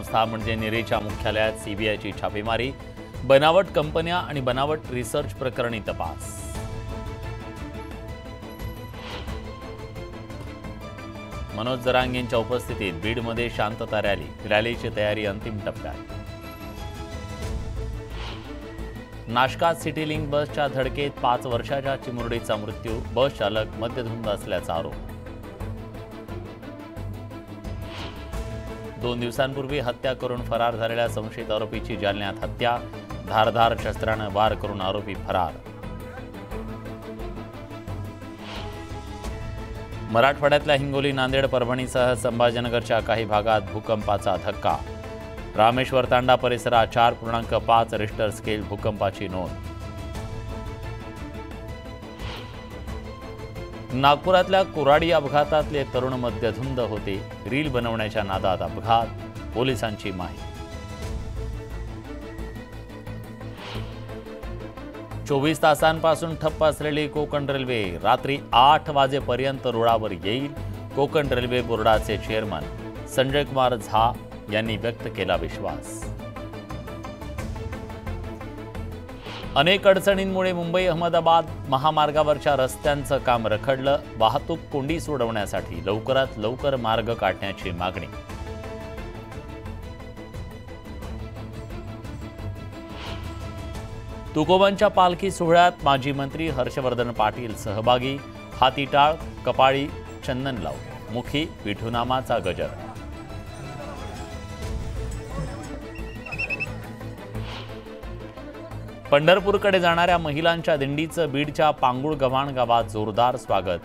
संस्था म्हणजे निरेच्या मुख्यालयात सीबीआयची छापेमारी, बनावट कंपन्या आणि बनावट रिसर्च प्रकरणी तपास। मनोज जरांगेंच्या उपस्थितीत बीडमध्ये शांतता रॅलीची तयारी अंतिम टप्प्यात। नाशकात सिटी लिंक बसच्या धडकेत 5 वर्षाच्या चिमुरडीचा मृत्यू, बस चालक मद्यधुंद असल्याचा आरोप। 2 दिवसांपूर्वी हत्या करून फरार झालेल्या संशयित आरोपीची जालन्यात हत्या, धारदार शस्त्राने वार करून आरोपी फरार। मराठवाड्यातल्या हिंगोली, नांदेड, परभणीसह संभाजीनगरच्या काही भागात भूकंपाचा धक्का, रामेश्वर तांडा परिसरात 4.5 रिश्टर स्केल भूकंपाची नोंद। नागपुरातल्या कोराडी अपघातातले तरुण मद्यधुंद होते, रील बनवण्याच्या नादात अपघात, पोलिसांची माहिती। 24 तासांपासून ठप्प असलेली कोकण रेल्वे रात्री 8 वाजेपर्यंत रुळावर येईल, कोकण रेल्वे बोर्डाचे चेअरमन संजय कुमार झा यांनी व्यक्त केला विश्वास। अनेक अडचणींमुळे मुंबई अहमदाबाद महामार्गावरच्या रस्त्यांचं काम रखडलं, वाहतूक कोंडी सोडवण्यासाठी लवकरात लवकर मार्ग काढण्याची मागणी। तुकोबांच्या पालखी सोहळ्यात माजी मंत्री हर्षवर्धन पाटील सहभागी, हाती टाळ, कपाळी चंदन लाव, मुखी विठुनामाचा गजर। पंढरपूरकडे जाणाऱ्या महिलांच्या दिंडीचं बीडच्या पांगुळ गव्हाण गावात जोरदार स्वागत,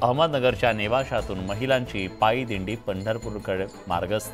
अहमदनगरच्या नेवाशातून महिलांची पायी दिंडी पंढरपूरकडे मार्गस्थ।